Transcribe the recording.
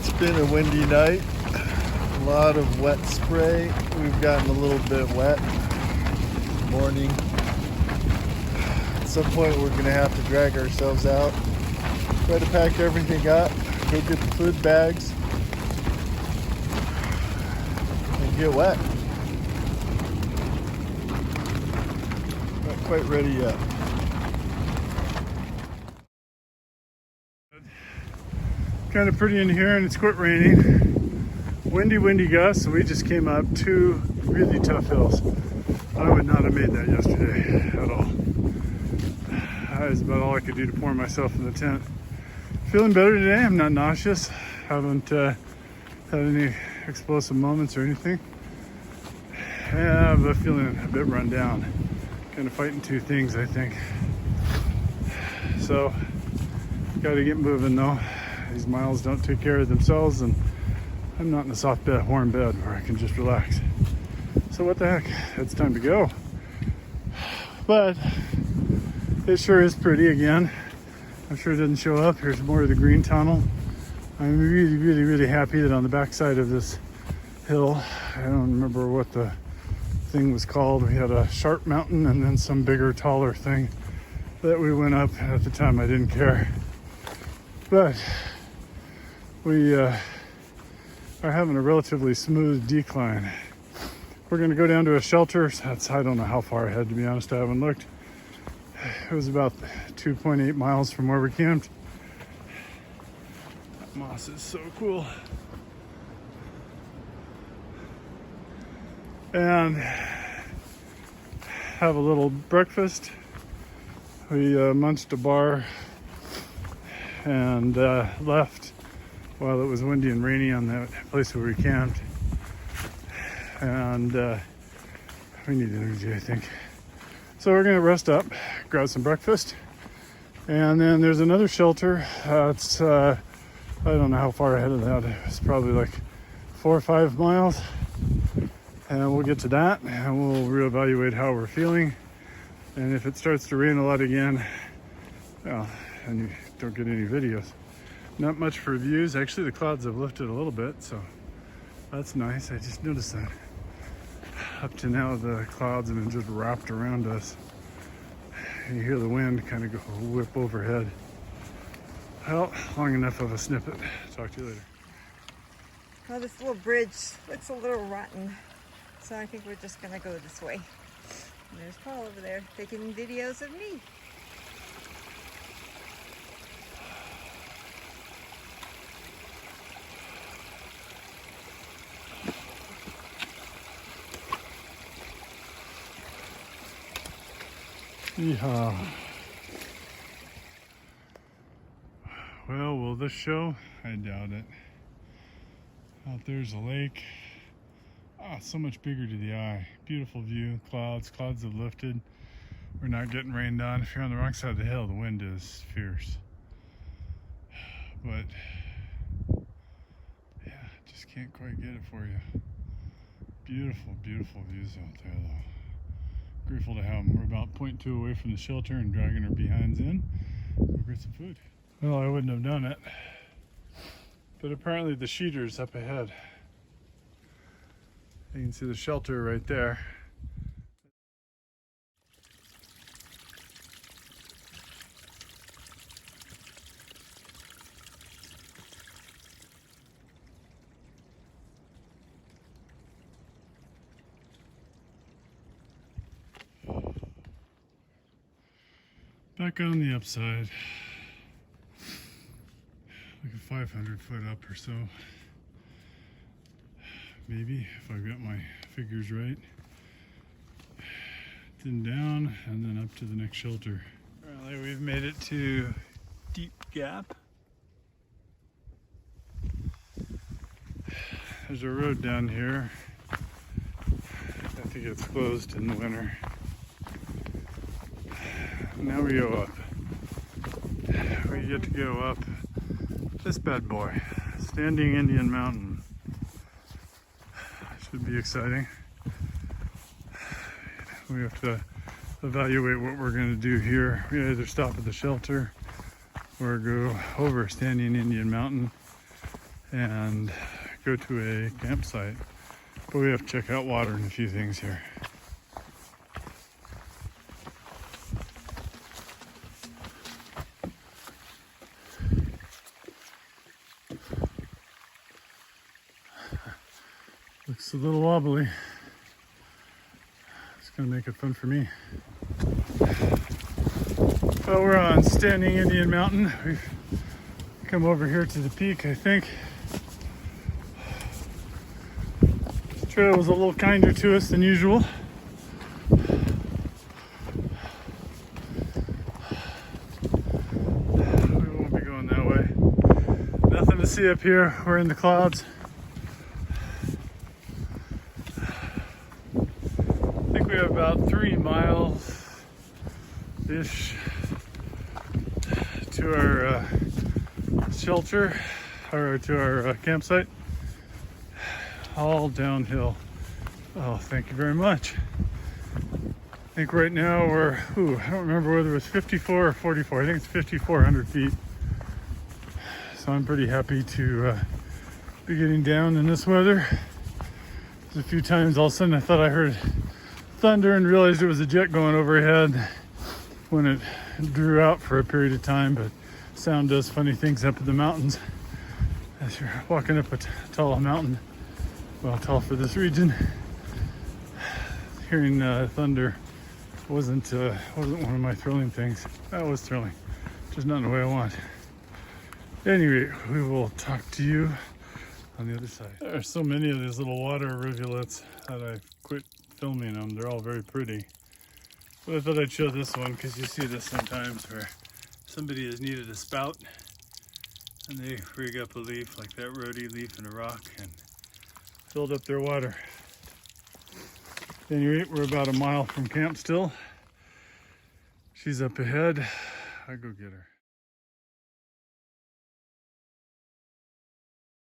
It's been a windy night, a lot of wet spray. We've gotten a little bit wet this morning. At some point we're gonna have to drag ourselves out, try to pack everything up, go get the food bags, and get wet. Not quite ready yet. Kind of pretty in here, and it's quit raining. Windy gusts, so we just came up two really tough hills. I would not have made that yesterday at all. That was about all I could do to pour myself in the tent. Feeling better today. I'm not nauseous. Haven't had any explosive moments or anything. Yeah, but feeling a bit run down. Kind of fighting two things, I think. So, got to get moving though. These miles don't take care of themselves, and I'm not in a soft bed, warm bed where I can just relax. So what the heck, it's time to go. But it sure is pretty again. I'm sure it didn't show up. Here's more of the green tunnel. I'm really happy that on the backside of this hill, I don't remember what the thing was called. We had a sharp mountain and then some bigger, taller thing that we went up. At the time I didn't care. But we are having a relatively smooth decline. We're gonna go down to a shelter. I don't know how far ahead, to be honest, I haven't looked. It was about 2.8 miles from where we camped. That moss is so cool. And have a little breakfast. We munched a bar and left while it was windy and rainy on that place where we camped. And we need energy, I think. So we're gonna rest up, grab some breakfast, and then there's another shelter. It's I don't know how far ahead of that. It's probably like 4 or 5 miles, and we'll get to that and we'll reevaluate how we're feeling. And if it starts to rain a lot again, well, and you don't get any videos. Not much for views. Actually, the clouds have lifted a little bit, so that's nice. I just noticed that. Up to now, the clouds have been just wrapped around us. And you hear the wind kind of go whip overhead. Well, long enough of a snippet. Talk to you later. Well, this little bridge looks a little rotten, so I think we're just gonna go this way. And there's Paul over there taking videos of me. Yeehaw. Well, will this show? I doubt it. Out there's a lake. Ah, so much bigger to the eye. Beautiful view. Clouds have lifted. We're not getting rained on. If you're on the wrong side of the hill, the wind is fierce. But yeah, just can't quite get it for you. Beautiful views out there though. Grateful to have them. We're about 0.2 away from the shelter and dragging our behinds in. We'll get some food. Well, I wouldn't have done it, but apparently the sheeter's up ahead. You can see the shelter right there. Back on the upside, like a 500 foot up or so, maybe, if I've got my figures right. Then down and then up to the next shelter. Apparently we've made it to Deep Gap. There's a road down here. I think it's closed in the winter. Now we go up. We get to go up this bad boy, Standing Indian Mountain. Should be exciting. We have to evaluate what we're going to do here. We either stop at the shelter or go over Standing Indian Mountain and go to a campsite. But we have to check out water and a few things here. Looks a little wobbly. It's gonna make it fun for me. Well, we're on Standing Indian Mountain. We've come over here to the peak, I think. The trail was a little kinder to us than usual. We won't be going that way. Nothing to see up here. We're in the clouds. I think we have about 3 miles-ish to our shelter, or to our campsite. All downhill. Oh, thank you very much. I think right now we're, I don't remember whether it was 54 or 44. I think it's 5,400 feet. So I'm pretty happy to be getting down in this weather. There's a few times all of a sudden I thought I heard thunder and realized it was a jet going overhead when it drew out for a period of time, but sound does funny things up in the mountains as you're walking up a tall mountain. Well, tall for this region. Hearing thunder wasn't one of my thrilling things. That was thrilling, just not in the way I want. Anyway, we will talk to you on the other side. There are so many of these little water rivulets that I quit filming them. They're all very pretty. But I thought I'd show this one because you see this sometimes where somebody has needed a spout and they rig up a leaf like that rhodie leaf in a rock and filled up their water. Anyway, we're about a mile from camp still. She's up ahead. I go get her.